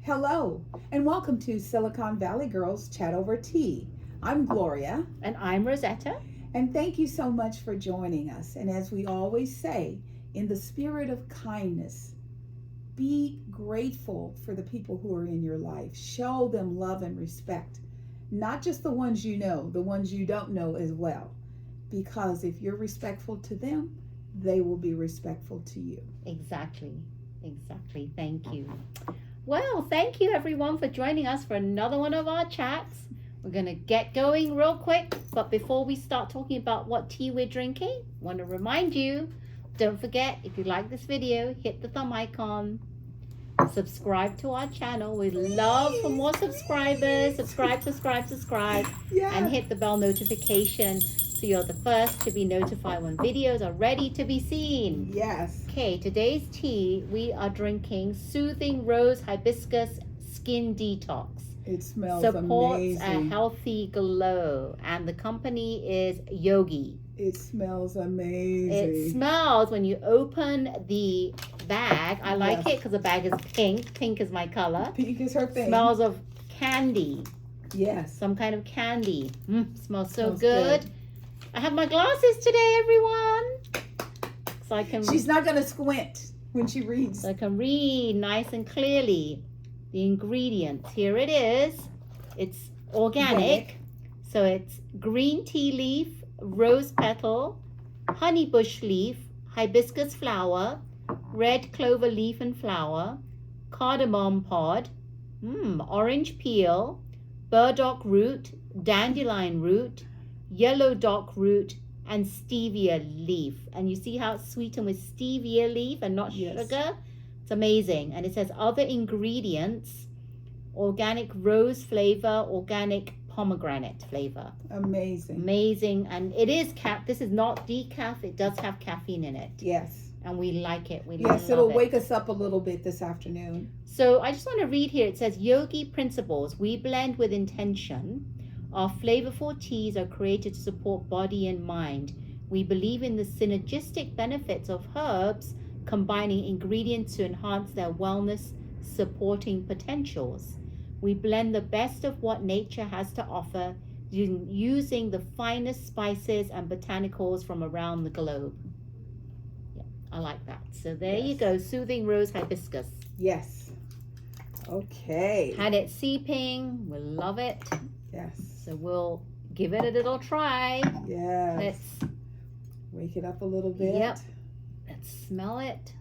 Hello, and welcome to Silicon Valley Girls Chat Over Tea. I'm Gloria, And I'm Rosetta. and thank you so much for joining us. And as we always say, in the spirit of kindness, be grateful for the people who are in your life. Show them love and respect, not just the ones you know, the ones you don't know as well. Because if you're respectful to them, they will be respectful to you. Exactly. Thank you. Well, thank you everyone for joining us for another one of our chats. We're going to get going real quick. But before we start talking about what tea we're drinking, I want to remind you, don't forget, if you like this video, hit the thumb icon. Subscribe to our channel. We'd love for more subscribers. Subscribe. Yeah. And hit the bell notification so you're the first to be notified when videos are ready to be seen. Yes. Okay, today's tea, we are drinking Soothing Rose Hibiscus Skin Detox. It smells Supports amazing. a healthy glow. And the company is Yogi. It smells amazing. It smells when you open the bag. I like it because the bag is pink. Pink is my color. Pink is her thing. Smells of candy. Yes. Some kind of candy. Smells so Smells good. good. I have my glasses today, everyone. So I can She's not going to squint when she reads. So I can read nice and clearly the ingredients. Here it is. It's organic. So it's green tea leaf, rose petal, honey bush leaf, hibiscus flower, red clover leaf and flower, cardamom pod, orange peel, burdock root, dandelion root, yellow dock root, and stevia leaf. And you see how it's sweetened with stevia leaf and not sugar? It's amazing. And it says other ingredients: organic rose flavor, organic pomegranate flavor. Amazing. And it is this is not decaf. It does have caffeine in it. Yes. And we like it. Yes, it'll wake us up a little bit this afternoon. So I just want to read here. It says, Yogi principles. We blend with intention. Our flavorful teas are created to support body and mind. We believe in the synergistic benefits of herbs, combining ingredients to enhance their wellness, supporting potentials. We blend the best of what nature has to offer, using the finest spices and botanicals from around the globe. Yeah, I like that. So there you go, Soothing Rose Hibiscus. Yes. Okay. Had it seeping. We love it. Yes. So we'll give it a little try. Yes. Let's wake it up a little bit. Yep. Let's smell it.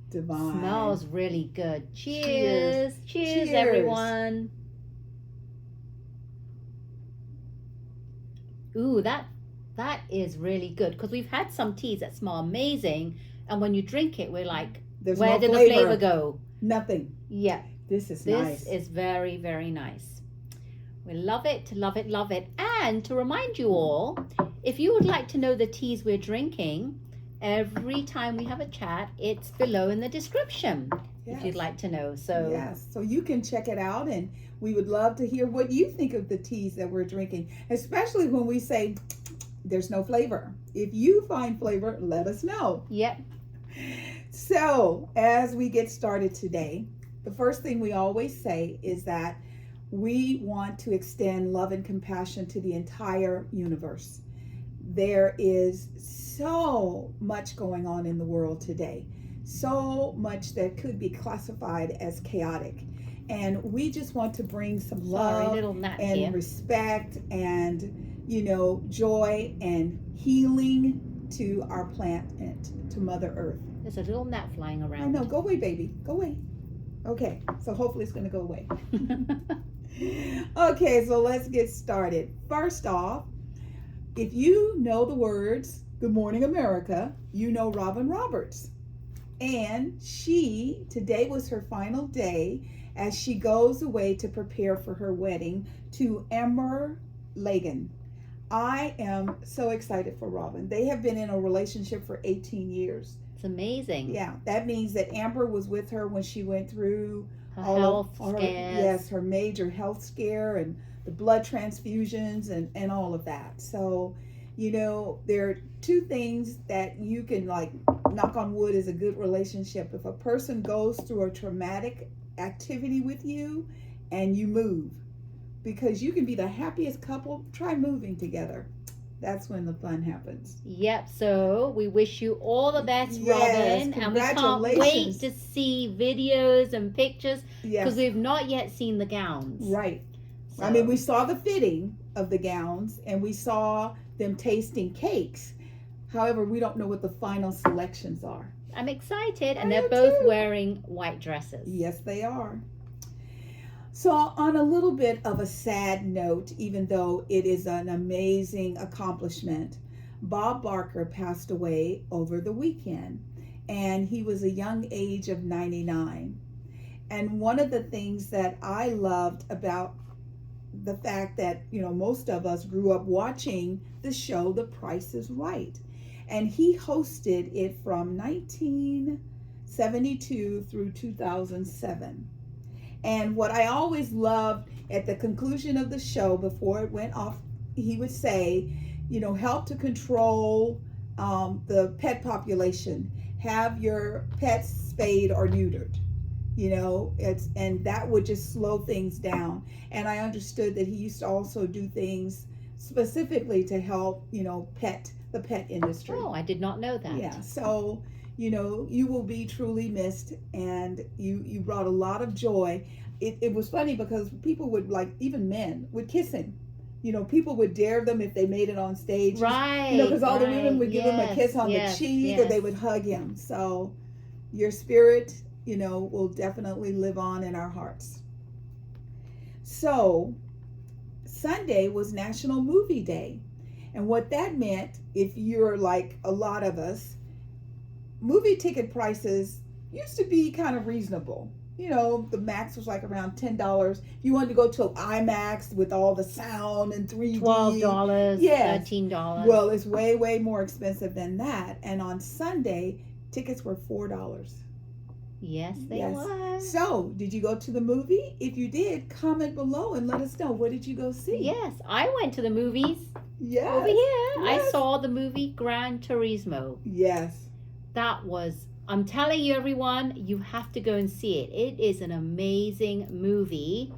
Divine. Smells really good. Cheers. Cheers, Cheers. everyone. Ooh, that is really good, because we've had some teas that smell amazing, and when you drink it, we're like, where did the flavor go? Nothing. Yeah. This is nice. This is very, very nice. We love it, love it, love it. And to remind you all, if you would like to know the teas we're drinking, every time we have a chat, it's below in the description. Yes. If you'd like to know. So yes, so you can check it out, and we would love to hear what you think of the teas that we're drinking, especially when we say there's no flavor. If you find flavor, let us know. Yep. So as we get started today, the first thing we always say is that we want to extend love and compassion to the entire universe. There is so much going on in the world today, so much that could be classified as chaotic. And we just want to bring some love and respect and, joy and healing to our planet, to Mother Earth. There's a little gnat flying around. I know. Go away, baby. Go away. Okay. So hopefully it's going to go away. Okay. So let's get started. First off, if you know the words, Good Morning America, you know Robin Roberts. And today was her final day as she goes away to prepare for her wedding to Amber Lagan. I am so excited for Robin. They have been in a relationship for 18 years. It's amazing. Yeah, that means that Amber was with her when she went through her health scares. Yes, her major health scare and the blood transfusions and all of that. So, there are two things that you can, like, knock on wood, is a good relationship. If a person goes through a traumatic activity with you and you move, because you can be the happiest couple. Try moving together. That's when the fun happens. Yep. So we wish you all the best, Yes, Robin, and we can't wait congratulations. to see videos and pictures because Yes, we've not yet seen the gowns. right. So, I mean, we saw the fitting of the gowns and we saw them tasting cakes. However, we don't know what the final selections are. I'm excited, and I they're am both too. wearing white dresses. Yes, they are. So, on a little bit of a sad note, even though it is an amazing accomplishment, Bob Barker passed away over the weekend, and he was a young age of 99. And one of the things that I loved about the fact that, most of us grew up watching the show The Price is Right. And he hosted it from 1972 through 2007. And what I always loved at the conclusion of the show, before it went off, he would say, help to control the pet population. Have your pets spayed or neutered. And that would just slow things down. And I understood that he used to also do things specifically to help, the pet industry. Oh, I did not know that. Yeah. So, you will be truly missed, and you brought a lot of joy. It was funny because people would, even men would kiss him. People would dare them if they made it on stage. Right. Because all the women would give him a kiss on the cheek, or they would hug him. So your spirit, will definitely live on in our hearts. So Sunday was National Movie Day. And what that meant, if you're like a lot of us, movie ticket prices used to be kind of reasonable. The max was like around $10. If you wanted to go to IMAX with all the sound and 3D, $12, yes. $13. Well, it's way, way more expensive than that. And on Sunday, tickets were $4. Yes, they were. So, did you go to the movie? If you did, comment below and let us know. What did you go see? Yes, I went to the movies. Yes. Over here. Yes. I saw the movie Gran Turismo. Yes. That was, I'm telling you, everyone, you have to go and see it. It is an amazing movie,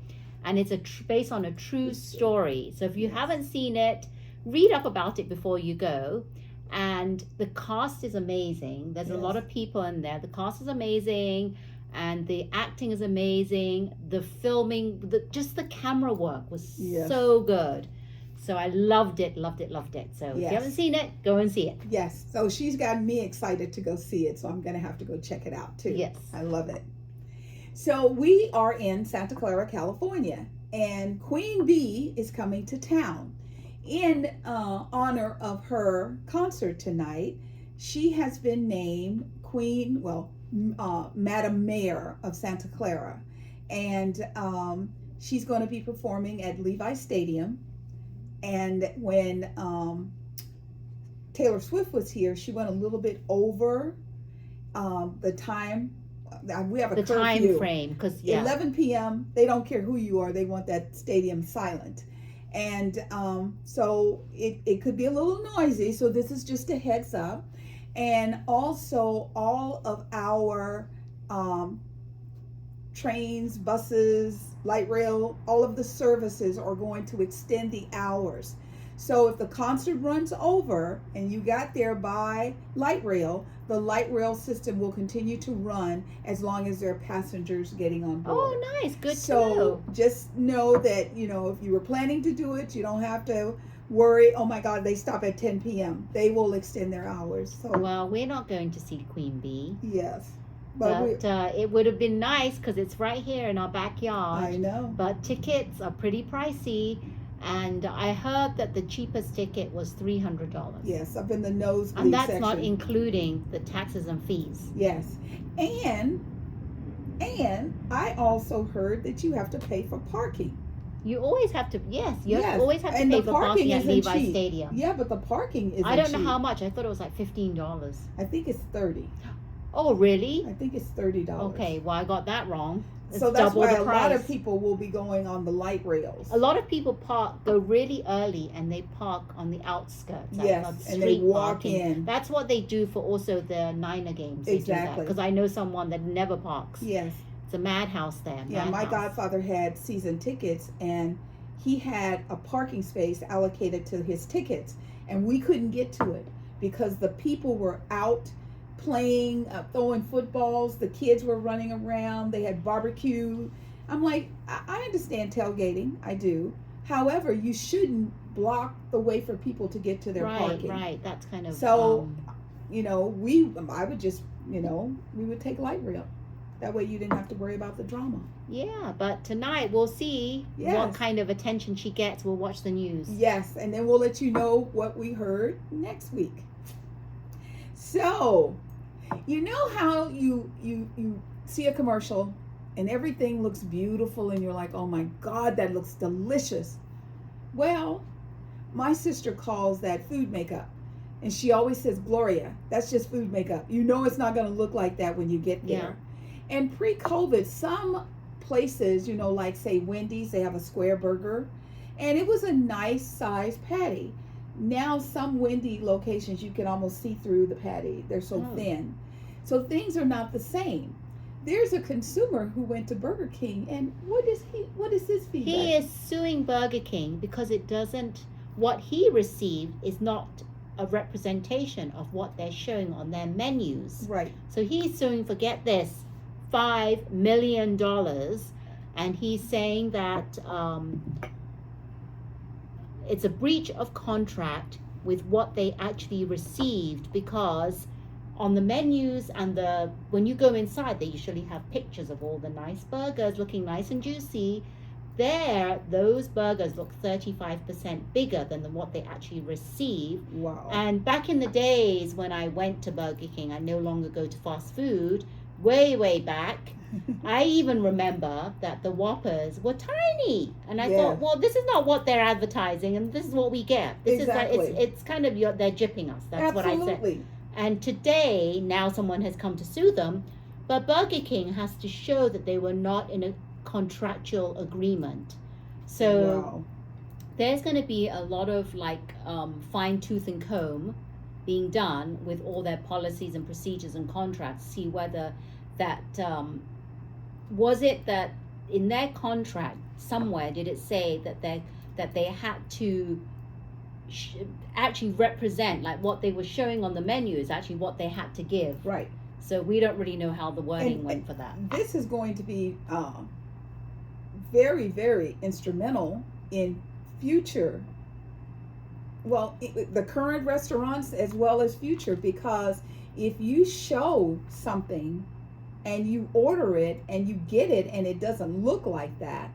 and it's based on a true story. So if you haven't seen it, read up about it before you go. And the cast is amazing. There's a lot of people in there. The cast is amazing, and the acting is amazing. The filming, just the camera work was so good. So I loved it. So if you haven't seen it, go and see it. Yes. So she's gotten me excited to go see it. So I'm going to have to go check it out too. Yes. I love it. So we are in Santa Clara, California, and Queen Bee is coming to town. In honor of her concert tonight, she has been named Madam Mayor of Santa Clara. And she's going to be performing at Levi Stadium. And when Taylor Swift was here, she went a little bit over the time. We have a curfew. Time frame, because 11 p.m. They don't care who you are. They want that stadium silent. And so it could be a little noisy. So this is just a heads up. And also all of our trains, buses, light rail, all of the services are going to extend the hours. So if the concert runs over and you got there by light rail, the light rail system will continue to run as long as there are passengers getting on board. Oh, nice. Good to know. So just know that, if you were planning to do it, you don't have to worry, oh my God, they stop at 10 p.m. They will extend their hours. So well, we're not going to see Queen Bee. Yes. But it would have been nice because it's right here in our backyard. I know. But tickets are pretty pricey. And I heard that the cheapest ticket was $300. Yes, up in the nosebleed And that's section. not including the taxes and fees. Yes. And I also heard that you have to pay for parking. You always have to, you always have to and pay the for parking at Levi cheap. Stadium. Yeah, but the parking isn't I don't know cheap. how much. I thought it was like $15. I think it's $30. Oh, really? I think it's $30. Okay, well, I got that wrong. It's so that's double why the a price. lot of people will be going on the light rails. A lot of people go really early and they park on the outskirts. Yes, and they walk in. That's what they do for also the Niner games. Exactly. Because I know someone that never parks. Yes. It's a madhouse there. Yeah, my madhouse. godfather had season tickets, and he had a parking space allocated to his tickets, and we couldn't get to it because the people were out playing, throwing footballs. The kids were running around. They had barbecue. I'm like, I understand tailgating. I do. However, you shouldn't block the way for people to get to their parking. Right. That's kind of So, I would just, we would take light rail. That way you didn't have to worry about the drama. Yeah, but tonight we'll see what kind of attention she gets. We'll watch the news. Yes, and then we'll let you know what we heard next week. So, you know how you see a commercial and everything looks beautiful and you're like, oh my God, that looks delicious. Well, my sister calls that food makeup. And she always says, Gloria, that's just food makeup. You know it's not going to look like that when you get there. Yeah. And pre-COVID, some places, like say Wendy's, they have a square burger. And it was a nice sized patty. Now some Wendy locations, you can almost see through the patty. They're so thin. So things are not the same. There's a consumer who went to Burger King, and what is his feedback? He is suing Burger King because what he received is not a representation of what they're showing on their menus. Right. So he's suing for, get this, $5 million, and he's saying that it's a breach of contract with what they actually received, because on the menus and when you go inside, they usually have pictures of all the nice burgers looking nice and juicy. Those burgers look 35% bigger than what they actually receive. Wow. And back in the days when I went to Burger King, I no longer go to fast food, way back, I even remember that the Whoppers were tiny. And I thought, well, this is not what they're advertising, and this is what we get. This exactly. is it's kind of they're gypping us. That's Absolutely. what I said. And today, now someone has come to sue them, but Burger King has to show that they were not in a contractual agreement. So there's going to be a lot of fine tooth and comb being done with all their policies and procedures and contracts, see whether that was it that in their contract somewhere did it say that they had to actually represent, like what they were showing on the menu is actually what they had to give. Right. So we don't really know how the wording went for that. This is going to be very, very instrumental in future, the current restaurants as well as future, because if you show something and you order it and you get it and it doesn't look like that,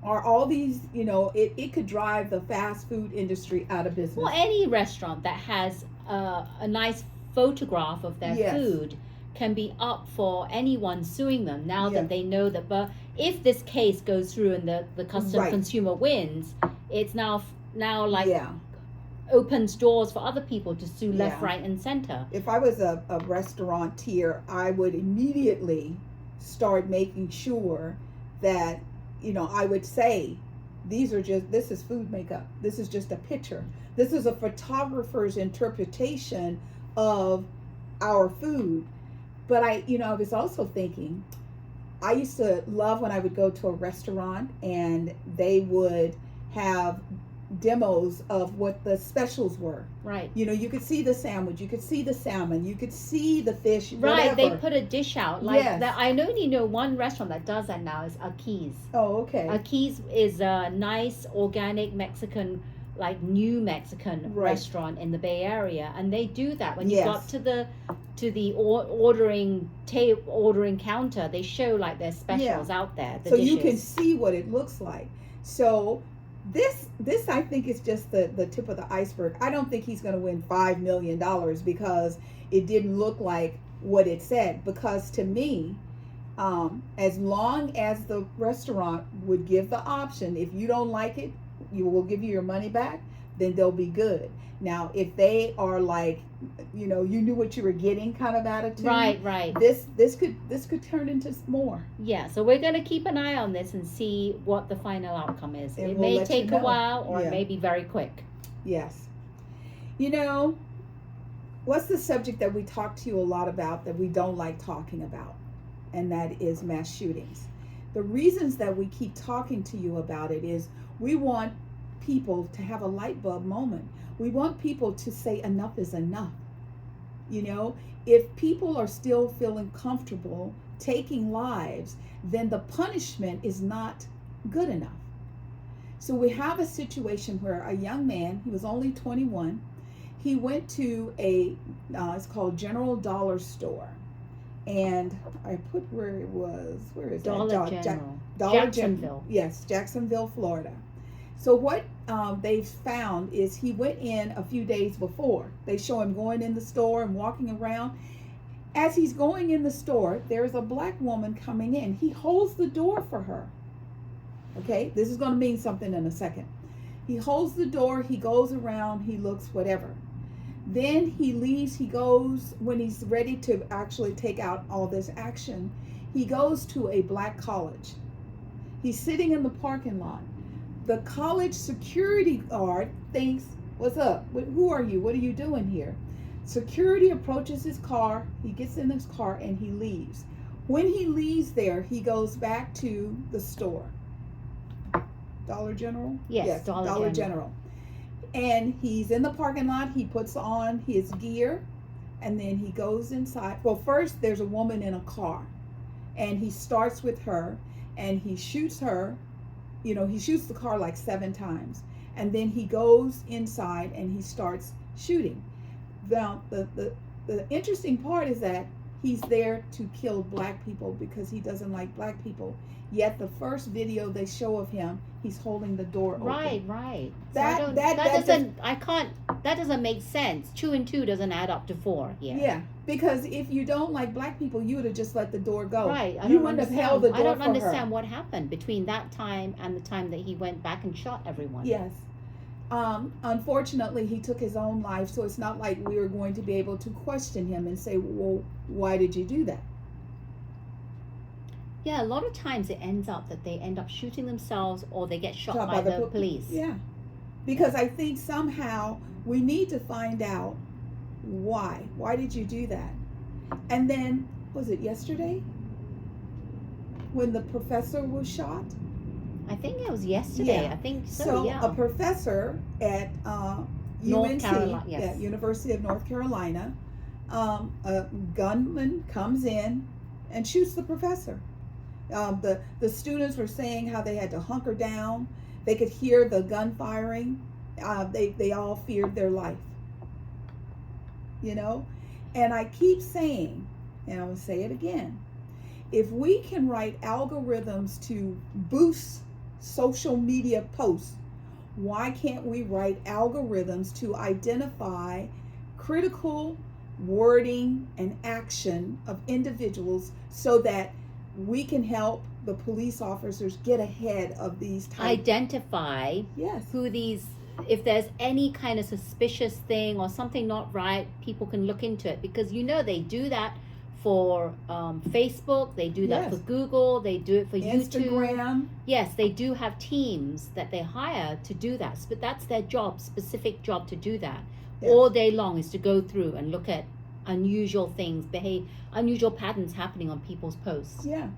are all these, it could drive the fast food industry out of business. Well, any restaurant that has a nice photograph of their food can be up for anyone suing them now that they know that. But if this case goes through and the consumer wins, it's now opens doors for other people to sue left, right, and center. If I was a restaurateur, I would immediately start making sure that, I would say, this is food makeup. This is just a picture. This is a photographer's interpretation of our food. But I was also thinking, I used to love when I would go to a restaurant and they would have demos of what the specials were. Right. You could see the sandwich, you could see the salmon, you could see the fish. Right. Whatever. They put a dish out like that. I only know one restaurant that does that now is Aki's. Oh, okay. Aki's is a nice organic Mexican, new Mexican restaurant in the Bay Area, and they do that. When you got to the ordering counter, they show their specials out there. The dishes. You can see what it looks like. So this I think is just the tip of the iceberg. I don't think he's going to win $5 million because it didn't look like what it said. Because to me, as long as the restaurant would give the option, if you don't like it, you will give you your money back, then they'll be good. Now, if they are you knew what you were getting kind of attitude, right. This could turn into more. Yeah, so we're going to keep an eye on this and see what the final outcome is. And it we'll may take a while, or it may be maybe very quick. Yes. What's the subject that we talk to you a lot about that we don't like talking about? and that is mass shootings. The reasons that we keep talking to you about it is we want people to have a light bulb moment. We want people to say enough is enough. You know, if people are still feeling comfortable taking lives, then the punishment is not good enough. So we have a situation where a young man, he was only 21, he went to it's called General Dollar Store. And I put where it was. Where is Dollar that? General. Dollar Jacksonville. Yes, Jacksonville, Florida. So what they've found is he went in a few days before. They show him going in the store and walking around. As he's going in the store, there's a black woman coming in. He holds the door for her. Okay, this is going to mean something in a second. He holds the door, he goes around, he looks, whatever. Then he leaves, he goes, when he's ready to actually take out all this action, he goes to a black college. He's sitting in the parking lot. The college security guard thinks, what's up? Who are you? What are you doing here? Security approaches his car, he gets in his car and he leaves. When he leaves there, he goes back to the store. Dollar General? Yes, Dollar General. And he's in the parking lot, he puts on his gear, and then he goes inside. Well, first there's a woman in a car, and he starts with her, and he shoots her. You know, he shoots the car like 7 times, and then he goes inside and he starts shooting. Now, the interesting part is that he's there to kill black people because he doesn't like black people. Yet the first video they show of him, he's holding the door open. Right. That doesn't make sense. 2 and 2 doesn't add up to 4 here. Yeah, because if you don't like black people, you would have just let the door go. Right. You wouldn't have held the door I don't for understand her. what happened between that time and the time that he went back and shot everyone. Yes. Unfortunately, he took his own life, so it's not like we were going to be able to question him and say, well, why did you do that? Yeah, a lot of times it ends up that they end up shooting themselves or they get shot by the police. Yeah, because I think somehow we need to find out why. Why did you do that? And then, was it yesterday when the professor was shot? I think it was yesterday. Yeah. I think so, So yeah. a professor at North UNC, Carolina, yes. University of North Carolina, a gunman comes in and shoots the professor. The students were saying how they had to hunker down. They could hear the gun firing. They all feared their life. You know? And I keep saying, and I will say it again, if we can write algorithms to boost social media posts, why can't we write algorithms to identify critical wording and action of individuals so that we can help the police officers get ahead of these types. Identify Yes. who these, if there's any kind of suspicious thing or something not right, people can look into it, because you know they do that for Facebook, they do that Yes. for Google, they do it for YouTube. Instagram. Yes, they do have teams that they hire to do that, but that's their job, specific job to do that. Yes. All day long is to go through and look at unusual things, unusual patterns happening on people's posts. Yeah.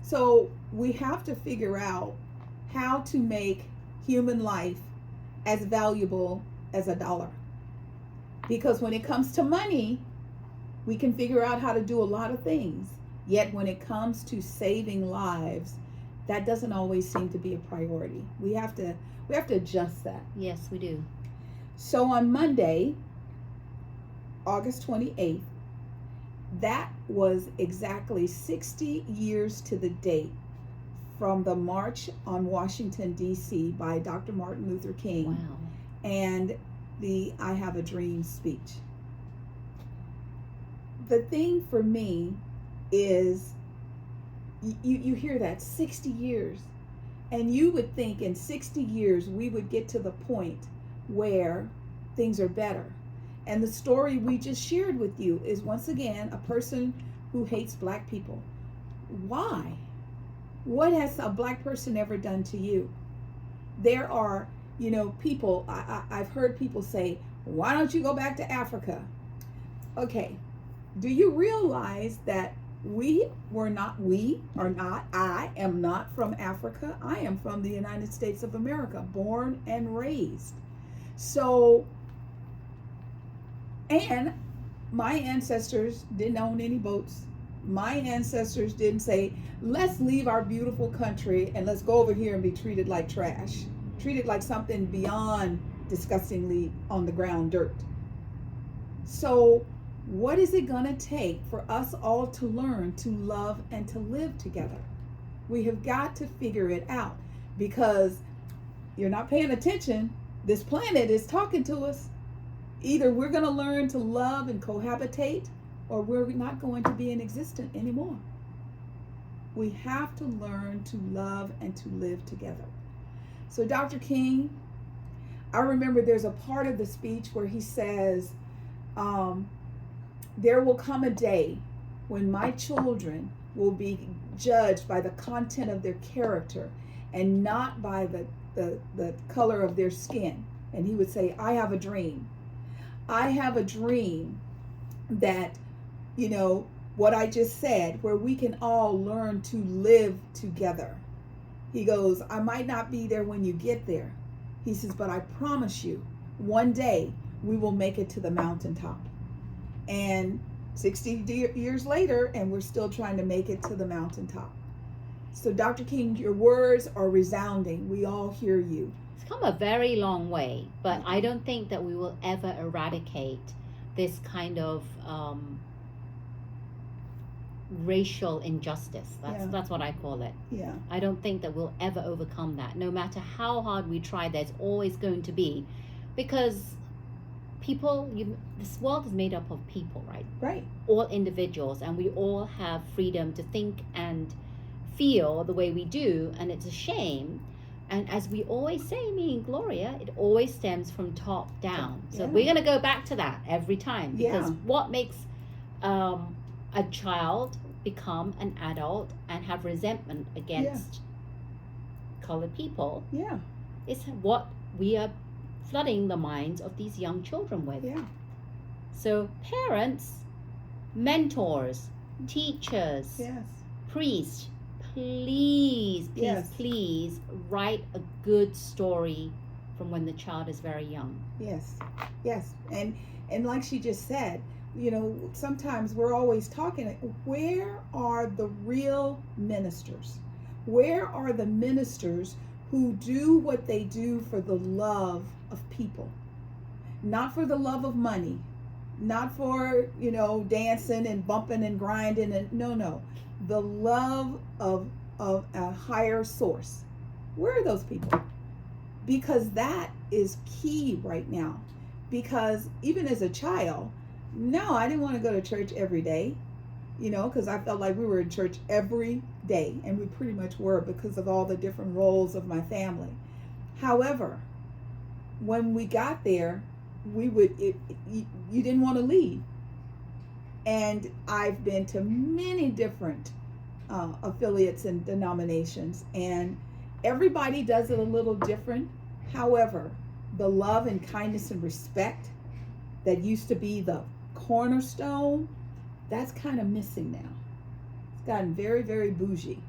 So we have to figure out how to make human life as valuable as $1. Because when it comes to money, we can figure out how to do a lot of things. Yet when it comes to saving lives, that doesn't always seem to be a priority. We have to adjust that. Yes, we do. So on Monday, August 28th, that was exactly 60 years to the date from the March on Washington, D.C. by Dr. Martin Luther King Wow. and the I Have a Dream speech. The thing for me is you hear that 60 years, and you would think in 60 years we would get to the point where things are better. And the story we just shared with you is once again a person who hates black people. Why? What has a black person ever done to you? There are, people, I've heard people say, why don't you go back to Africa? Okay, do you realize that We are not, I am not from Africa. I am from the United States of America, born and raised. So, and my ancestors didn't own any boats. My ancestors didn't say, let's leave our beautiful country and let's go over here and be treated like trash, treated like something beyond disgustingly on the ground dirt. So, what is it going to take for us all to learn to love and to live together? We have got to figure it out, because you're not paying attention. This planet is talking to us. Either we're going to learn to love and cohabitate, or we're not going to be in existence anymore. We have to learn to love and to live together. So Dr. King, I remember there's a part of the speech where he says, there will come a day when my children will be judged by the content of their character and not by the color of their skin. And he would say, I have a dream. I have a dream that, what I just said, where we can all learn to live together. He goes, I might not be there when you get there. He says, but I promise you, one day we will make it to the mountaintop. And 60 years later, and we're still trying to make it to the mountaintop. So Dr. King, your words are resounding. We all hear you. It's come a very long way, but I don't think that we will ever eradicate this kind of racial injustice. That's what I call it. Yeah. I don't think that we'll ever overcome that. No matter how hard we try, there's always going to be, because this world is made up of people, right? Right. All individuals, and we all have freedom to think and feel the way we do, and it's a shame. And as we always say, me and Gloria, it always stems from top down. So we're going to go back to that every time, because what makes a child become an adult and have resentment against colored people is what we are flooding the minds of these young children with. Yeah. So parents, mentors, teachers, priests, please write a good story from when the child is very young. Yes. And like she just said, sometimes we're always talking, where are the real ministers? Where are the ministers who do what they do for the love of people? Not for the love of money, not for, dancing and bumping and grinding, and no. The love of a higher source. Where are those people? Because that is key right now. Because even as a child, no, I didn't want to go to church every day, because I felt like we were in church every day, and we pretty much were, because of all the different roles of my family. However, when we got there, you didn't want to leave. And I've been to many different affiliates and denominations, and everybody does it a little different. However, the love and kindness and respect that used to be the cornerstone, that's kind of missing now. It's gotten very, very bougie,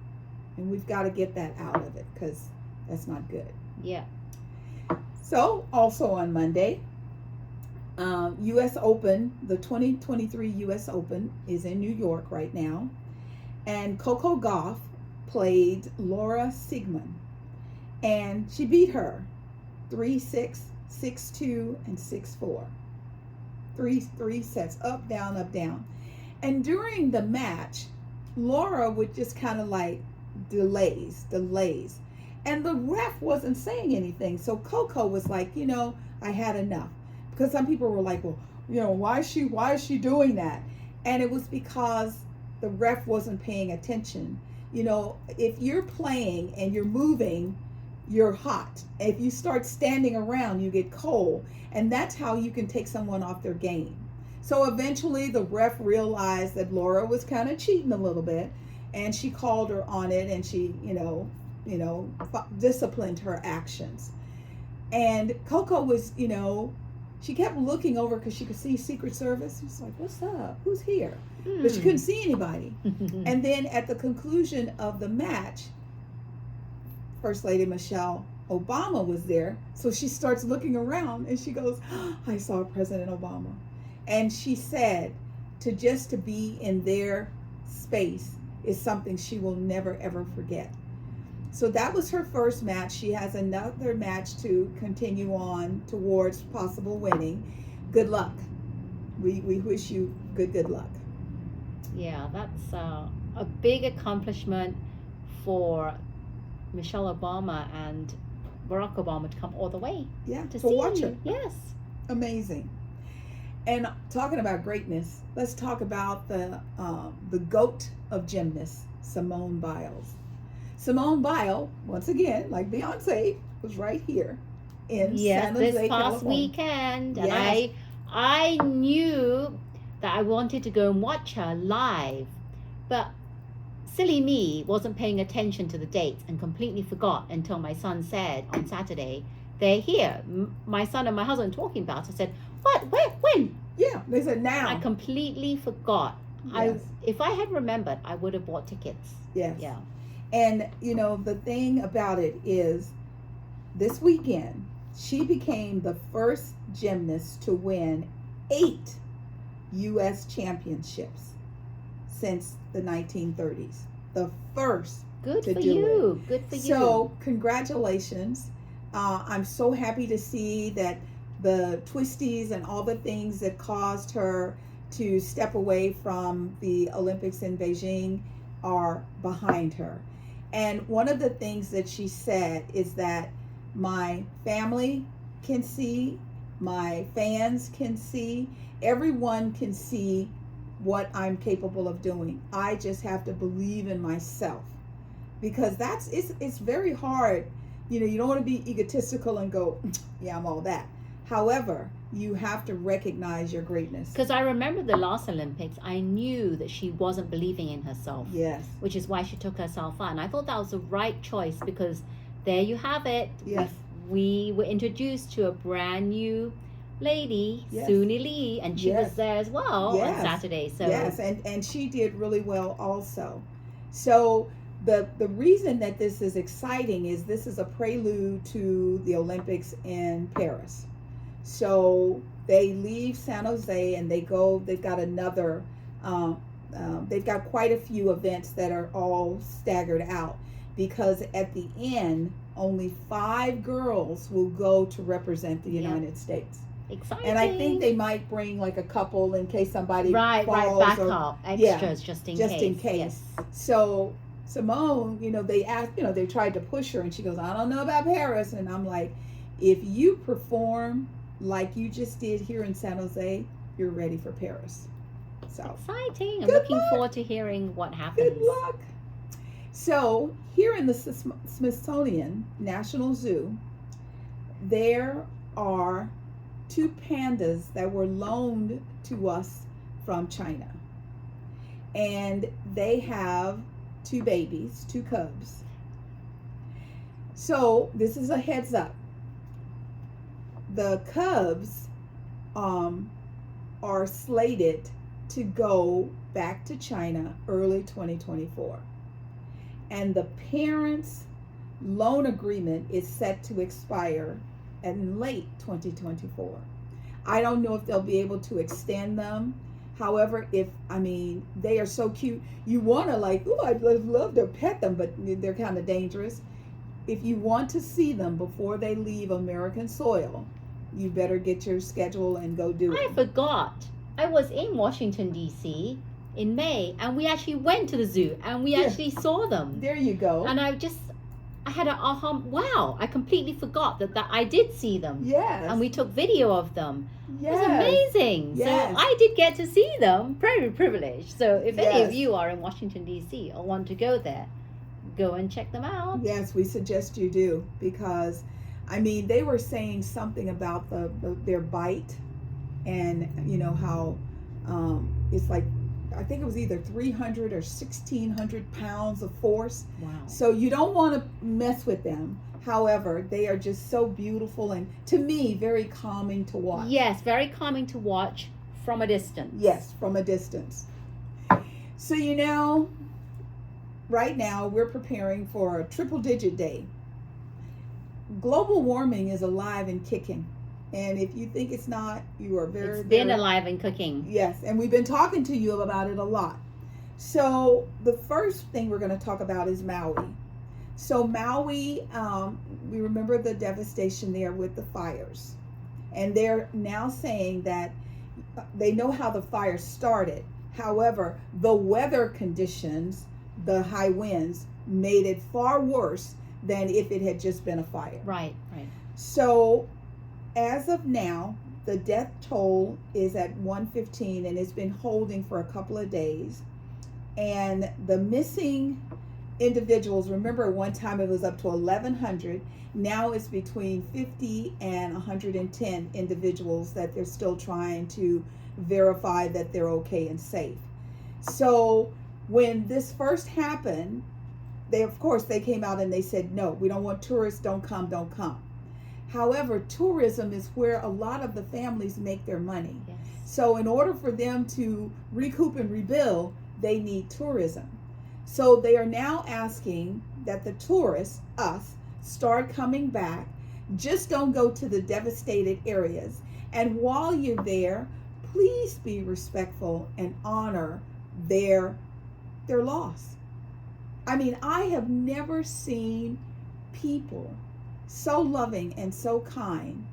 and we've got to get that out of it, because that's not good. Yeah. So also on Monday, U.S. Open, the 2023 U.S. Open is in New York right now, and Coco Gauff played Laura Siegemund, and she beat her 3-6, 6-2, and 6-4. Three sets, up, down. And during the match, Laura would just kind of like delays. And the ref wasn't saying anything. So Coco was like, I had enough. Because some people were like, well, why is she doing that? And it was because the ref wasn't paying attention. If you're playing and you're moving, you're hot. If you start standing around, you get cold. And that's how you can take someone off their game. So eventually the ref realized that Laura was kind of cheating a little bit, and she called her on it, and she, disciplined her actions. And Coco was, she kept looking over because she could see Secret Service. She's like, what's up? Who's here? Hmm. But she couldn't see anybody. And then at the conclusion of the match, First Lady Michelle Obama was there. So she starts looking around and she goes, I saw President Obama. And she said to be in their space is something she will never ever forget. So that was her first match. She has another match to continue on towards possible winning. Good luck. We wish you good luck. Yeah, that's a big accomplishment for Michelle Obama and Barack Obama to come all the way Yeah, to to see watch you. her. Yes. Amazing. And talking about greatness, let's talk about the GOAT of gymnasts, Simone Biles. Simone Biles, once again, like Beyoncé, was right here in San Jose, this past California. weekend, and Yes. I knew that I wanted to go and watch her live, but silly me wasn't paying attention to the dates and completely forgot until my son said on Saturday, they're here. My son and my husband talking about it. I said, what, where, when? Yeah, they said now. I completely forgot. Yes. If I had remembered, I would have bought tickets. Yes. Yeah. And, the thing about it is this weekend, she became the first gymnast to win 8 U.S. championships since the 1930s. The first. Good to for do you. Good for you. So, congratulations. I'm so happy to see that the twisties and all the things that caused her to step away from the Olympics in Beijing are behind her. And one of the things that she said is that my family can see, my fans can see, everyone can see what I'm capable of doing. I just have to believe in myself, because it's very hard. You don't want to be egotistical and go, yeah, I'm all that. However, you have to recognize your greatness. Because I remember the last Olympics, I knew that she wasn't believing in herself. Yes. Which is why she took herself on. I thought that was the right choice, because there you have it. Yes. We were introduced to a brand new lady, Yes. Suni Lee, and she Yes. was there as well Yes. on Saturday. So Yes, and she did really well also. So the reason that this is exciting is this is a prelude to the Olympics in Paris. So they leave San Jose and they've got another, they've got quite a few events that are all staggered out, because at the end, only 5 girls will go to represent the United States. exciting. And I think they might bring like a couple in case somebody right, falls backup extras just in case. Yes. Yes. So Simone, they asked, they tried to push her, and she goes, I don't know about Paris. And I'm like, if you perform like you just did here in San Jose, you're ready for Paris. So Exciting. I'm Good looking luck. forward to hearing what happens. good luck. So here in the Smithsonian National Zoo, there are 2 pandas that were loaned to us from China. And they have 2 babies, 2 cubs. So this is a heads up. The cubs are slated to go back to China early 2024. And the parents' loan agreement is set to expire in late 2024. I don't know if they'll be able to extend them. However, they are so cute. You want to I'd love to pet them, but they're kind of dangerous. If you want to see them before they leave American soil, you better get your schedule and go do I it. forgot. I was in Washington, D.C. in May, and we actually went to the zoo, and we actually saw them. There you go. And I had an aha, wow, I completely forgot that I did see them. Yes. And we took video of them. yes. It was amazing. Yes. So I did get to see them. Very privileged. So if any of Yes. you are in Washington, D.C. or want to go there, go and check them out. Yes, we suggest you do, because they were saying something about their bite, and how it's like, I think it was either 300 or 1,600 pounds of force. Wow. So you don't want to mess with them. However, they are just so beautiful and, to me, very calming to watch. Yes, very calming to watch from a distance. Yes, from a distance. So, right now we're preparing for a triple-digit day. Global warming is alive and kicking. And if you think it's not, you are very, It's been alive and cooking. Yes, and we've been talking to you about it a lot. So the first thing we're going to talk about is Maui. So Maui, we remember the devastation there with the fires. And they're now saying that they know how the fire started. However, the weather conditions, the high winds, made it far worse than if it had just been a fire. Right. So as of now, the death toll is at 115, and it's been holding for a couple of days. And the missing individuals, remember one time it was up to 1,100. Now it's between 50 and 110 individuals that they're still trying to verify that they're okay and safe. So when this first happened, they came out and they said, no, we don't want tourists, don't come. However, tourism is where a lot of the families make their money. Yes. So in order for them to recoup and rebuild, they need tourism. So they are now asking that the tourists, us, start coming back. Just don't go to the devastated areas. And while you're there, please be respectful and honor their loss. I mean, I have never seen people so loving and so kind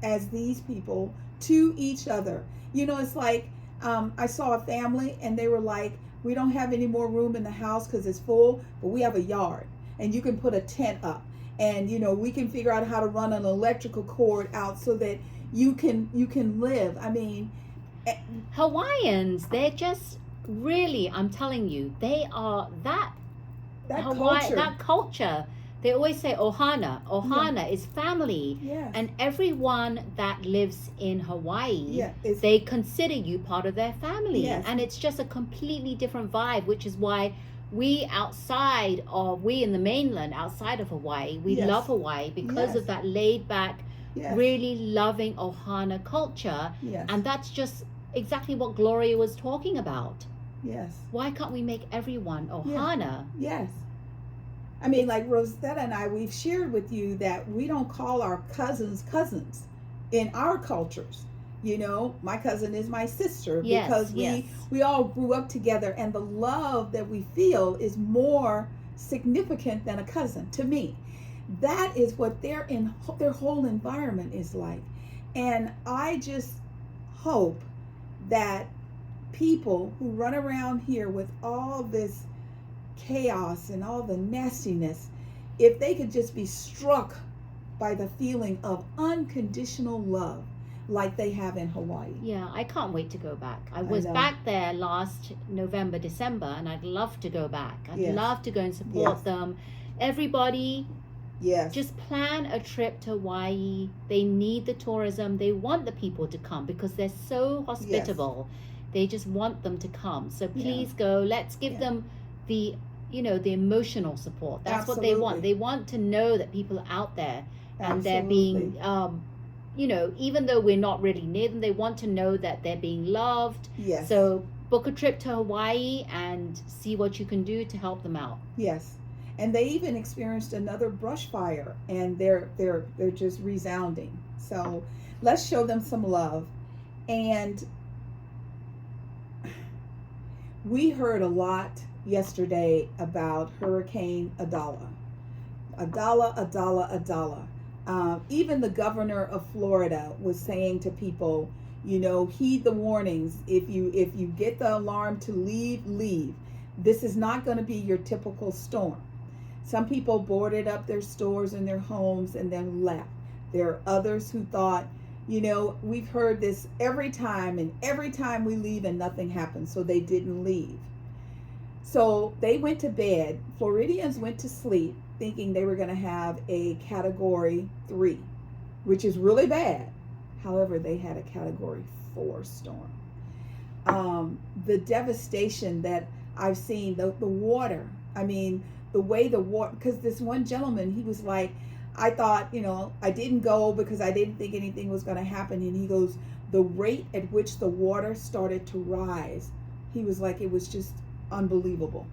as these people to each other. It's like I saw a family and they were like, we don't have any more room in the house because it's full, but we have a yard and you can put a tent up, and we can figure out how to run an electrical cord out so that you can live. I mean, Hawaiians, they're just really, I'm telling you, they are that culture. That culture. They always say ohana. Ohana is family. Yes. And everyone that lives in Hawaii, it's they consider you part of their family. Yes. And it's just a completely different vibe, which is why we in the mainland, outside of Hawaii, we Yes. love Hawaii because Yes. of that laid back, Yes. really loving ohana culture. Yes. And that's just exactly what Gloria was talking about. Yes. Why can't we make everyone ohana? Yes. I mean, like Rosetta and I, we've shared with you that we don't call our cousins in our cultures. My cousin is my sister, Yes, because yes. we all grew up together, and the love that we feel is more significant than a cousin to me. That is what their whole environment is like. And I just hope that people who run around here with all this chaos and all the nastiness, if they could just be struck by the feeling of unconditional love like they have in Hawaii. Yeah, I can't wait to go back. I was back there last November, December, and I'd love to go back. I'd love to go and support them. Everybody, just plan a trip to Hawaii. They need the tourism. They want the people to come because they're so hospitable. They just want them to come. So please go. Let's give them the emotional support. That's what they want. They want to know that people are out there and they're being, even though we're not really near them, they want to know that they're being loved. Yes. So book a trip to Hawaii and see what you can do to help them out. Yes. And they even experienced another brush fire, and they're just resounding. So let's show them some love. And we heard a lot yesterday about Hurricane Idalia. Even the governor of Florida was saying to people, heed the warnings. If you get the alarm to leave. This is not going to be your typical storm. Some people boarded up their stores and their homes and then left. There are others who thought, we've heard this every time we leave and nothing happens, so they didn't leave. So they went to bed. Floridians went to sleep thinking they were going to have a Category 3, which is really bad. However, they had a Category 4 storm. The devastation that I've seen, the water. I mean, the way the water, because this one gentleman, he was like, I thought, I didn't go because I didn't think anything was going to happen. And he goes, the rate at which the water started to rise, he was like, it was just unbelievable.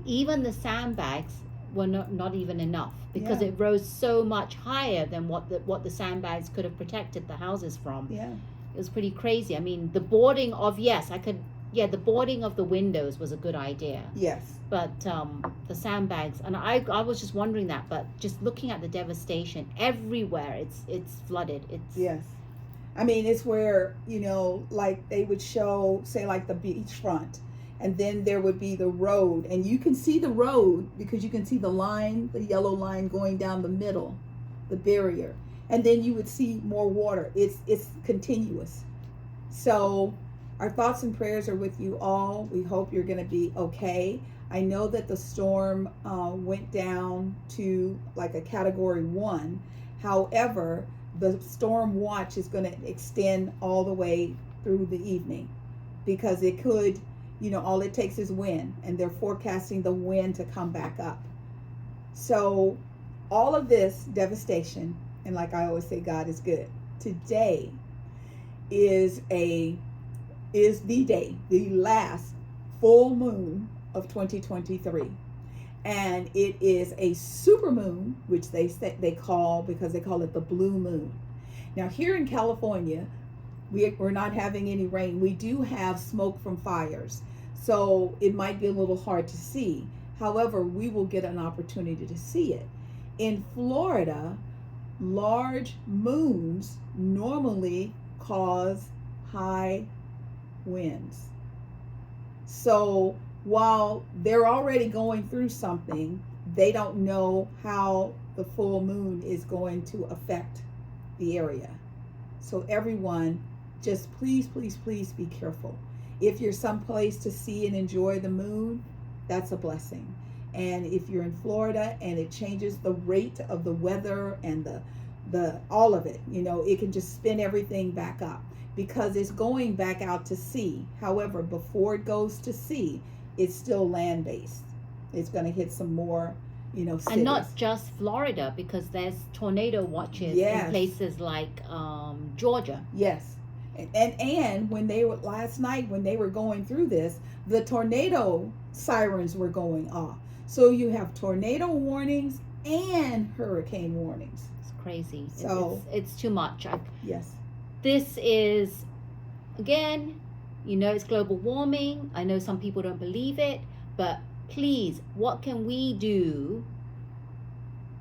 Even the sandbags were not even enough because Yeah. it rose so much higher than what the sandbags could have protected the houses from. Yeah. It was pretty crazy. I mean, the boarding of the boarding of the windows was a good idea. Yes. But the sandbags, and I was just wondering that, but just looking at the devastation everywhere, it's flooded. It's Yes. I mean, it's where, like they would show, say, like the beachfront, and then there would be the road, and you can see the road because you can see the line, the yellow line going down the middle, the barrier, and then you would see more water. It's continuous. So our thoughts and prayers are with you all. We hope you're going to be okay. I know that the storm went down to like a category 1. However, the storm watch is going to extend all the way through the evening because it could, all it takes is wind, and they're forecasting the wind to come back up. So all of this devastation, and like I always say, God is good. Today is the day, the last full moon of 2023. And it is a super moon, which they call it the blue moon. Now here in California, we're not having any rain. We do have smoke from fires, so it might be a little hard to see. However, we will get an opportunity to see it. In Florida, large moons normally cause high winds. So while they're already going through something, they don't know how the full moon is going to affect the area. So everyone, just please, please, please be careful. If you're someplace to see and enjoy the moon, that's a blessing. And if you're in Florida and it changes the rate of the weather and the all of it, it can just spin everything back up because it's going back out to sea. However, before it goes to sea, it's still land-based. It's going to hit some more, cities. And not just Florida, because there's tornado watches in places like Georgia. Yes. And when they were last night, when they were going through this, the tornado sirens were going off. So you have tornado warnings and hurricane warnings. It's crazy. So it's too much. Yes. This is, again, it's global warming. I know some people don't believe it, but please, what can we do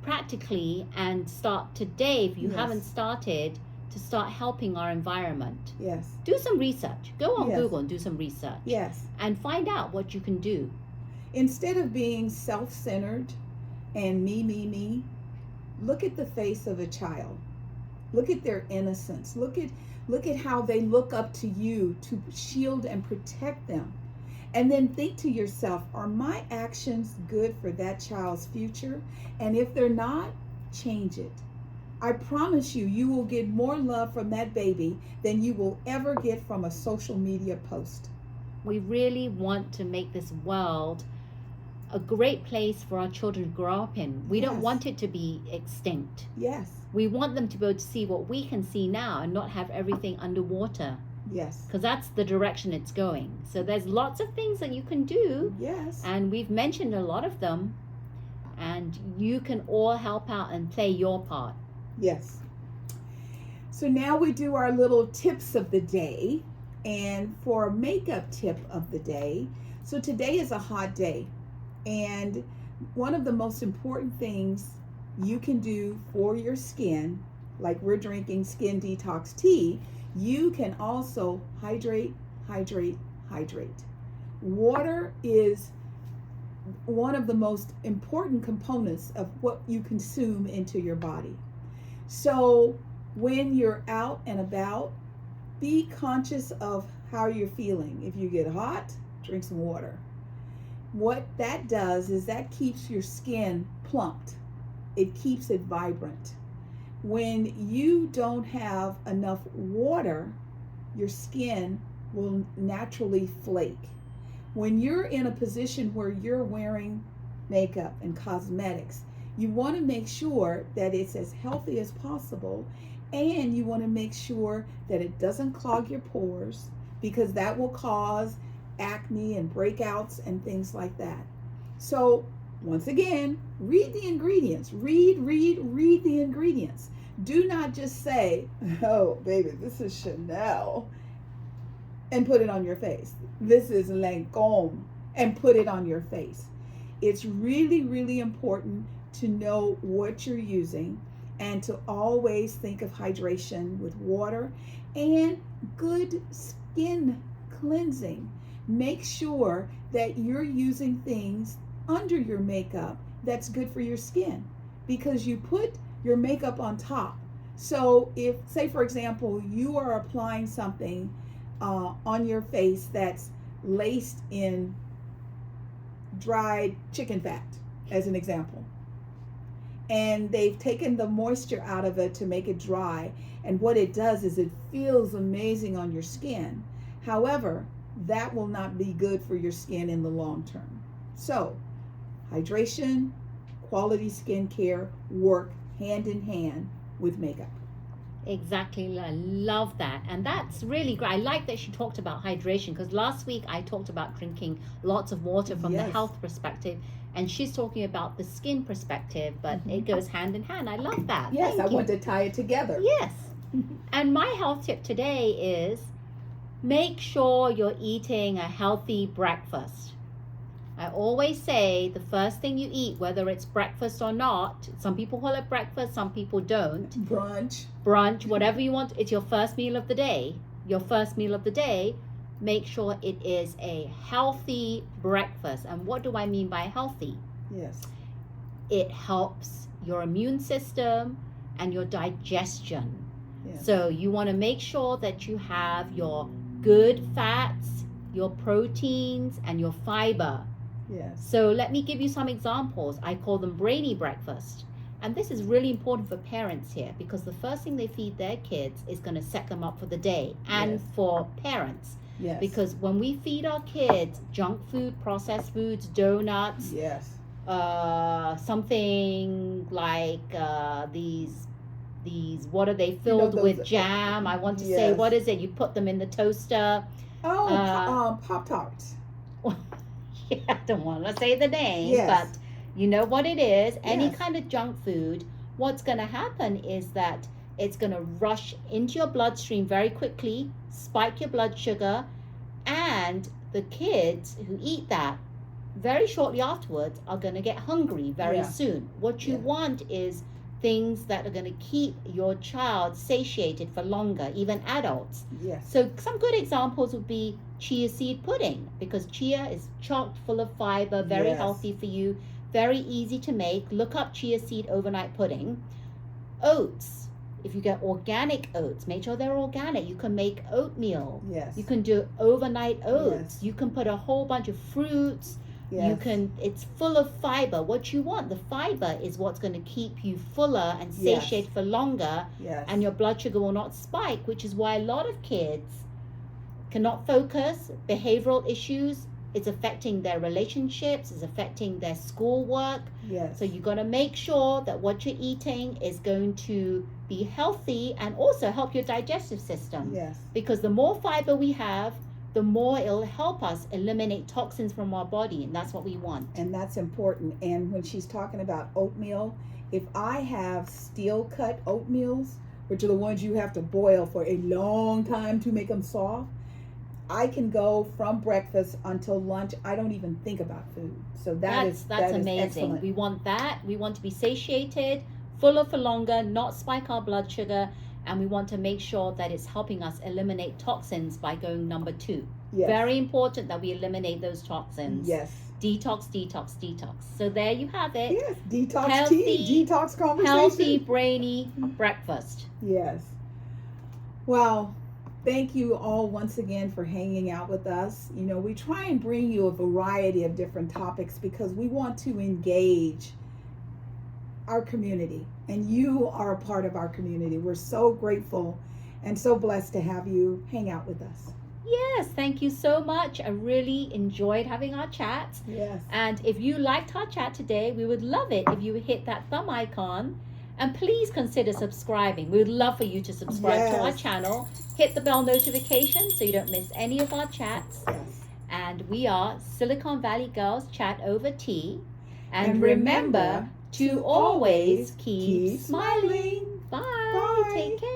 practically and start today if you haven't started to start helping our environment? Yes. Do some research. Go on Google and do some research. Yes. And find out what you can do. Instead of being self-centered and me, look at the face of a child. Look at their innocence. Look at how they look up to you to shield and protect them. And then think to yourself, are my actions good for that child's future? And if they're not, change it. I promise you, you will get more love from that baby than you will ever get from a social media post. We really want to make this world a great place for our children to grow up in. We don't want it to be extinct. Yes. We want them to be able to see what we can see now and not have everything underwater. Yes. Because that's the direction it's going. So there's lots of things that you can do. Yes. And we've mentioned a lot of them. And you can all help out and play your part. Yes. So now we do our little tips of the day. And for a makeup tip of the day, so today is a hot day. And one of the most important things you can do for your skin, like we're drinking skin detox tea, you can also hydrate. Water is one of the most important components of what you consume into your body. So when you're out and about, be conscious of how you're feeling. If you get hot, drink some water. What that does is that keeps your skin plumped. It keeps it vibrant. When you don't have enough water, your skin will naturally flake. When you're in a position where you're wearing makeup and cosmetics, you want to make sure that it's as healthy as possible, and you want to make sure that it doesn't clog your pores, because that will cause acne and breakouts and things like that. So once again, read the ingredients. Read the ingredients. Do not just say, oh baby, this is Chanel, and put it on your face. This is Lancome, and put it on your face. It's really, really important to know what you're using, and to always think of hydration with water and good skin cleansing. Make sure that you're using things under your makeup that's good for your skin, because you put your makeup on top. So if, say for example, you are applying something on your face that's laced in dried chicken fat, as an example, and they've taken the moisture out of it to make it dry, and what it does is it feels amazing on your skin. However, that will not be good for your skin in the long term. So hydration, quality skincare work hand in hand with makeup. Exactly. I love that. And that's really great. I like that she talked about hydration, because last week I talked about drinking lots of water from the health perspective, and she's talking about the skin perspective, but it goes hand in hand. I love that. Yes, Thank I you. want to tie it together. Yes. And my health tip today is make sure you're eating a healthy breakfast. I always say the first thing you eat, whether it's breakfast or not, some people call it breakfast, some people don't. Brunch, whatever you want, it's your first meal of the day. Your first meal of the day, make sure it is a healthy breakfast. And what do I mean by healthy? Yes. It helps your immune system and your digestion. Yes. So you want to make sure that you have your good fats, your proteins, and your fiber. Yes. So let me give you some examples. I call them brainy breakfast. And this is really important for parents here, because the first thing they feed their kids is going to set them up for the day, and for parents. Yes. Because when we feed our kids junk food, processed foods, donuts, something like these what are they filled with jam? I want to say, what is it? You put them in the toaster. Pop-Tarts. I don't want to say the name, but you know what it is. Any kind of junk food, what's going to happen is that it's going to rush into your bloodstream very quickly, spike your blood sugar, and the kids who eat that very shortly afterwards are going to get hungry very soon. What you want is things that are going to keep your child satiated for longer, even adults. Yes. So some good examples would be chia seed pudding, because chia is chock full of fiber, very healthy for you, very easy to make. Look up chia seed overnight pudding. Oats. If you get organic oats, make sure they're organic. You can make oatmeal. Yes. You can do overnight oats. Yes. You can put a whole bunch of fruits. Yes. You can, it's full of fiber. What you want, the fiber is what's going to keep you fuller and satiated for longer, and your blood sugar will not spike, which is why a lot of kids cannot focus, behavioral issues, it's affecting their relationships, it's affecting their schoolwork. Yes. So you got to make sure that what you're eating is going to be healthy and also help your digestive system. Yes. Because the more fiber we have, the more it'll help us eliminate toxins from our body, and that's what we want. And that's important. And when she's talking about oatmeal, if I have steel cut oatmeals, which are the ones you have to boil for a long time to make them soft, I can go from breakfast until lunch. I don't even think about food. So that's amazing. Excellent. We want that. We want to be satiated, fuller for longer, not spike our blood sugar, and we want to make sure that it's helping us eliminate toxins by going number 2. Yes. Very important that we eliminate those toxins. Yes. Detox, detox, detox. So there you have it. Yes. Detox tea, detox conversation. Healthy, brainy breakfast. Yes. Well, thank you all once again for hanging out with us. You know, we try and bring you a variety of different topics because we want to engage our community, and you are a part of our community. We're so grateful and so blessed to have you hang out with us. Yes, thank you so much. I really enjoyed having our chat. Yes. And if you liked our chat today, we would love it if you would hit that thumb icon. And please consider subscribing. We would love for you to subscribe to our Yes. channel. Hit the bell notification so you don't miss any of our chats. Yes. And we are Silicon Valley Girls Chat Over Tea. And remember to always keep smiling. smiling. Bye. Bye. Take care.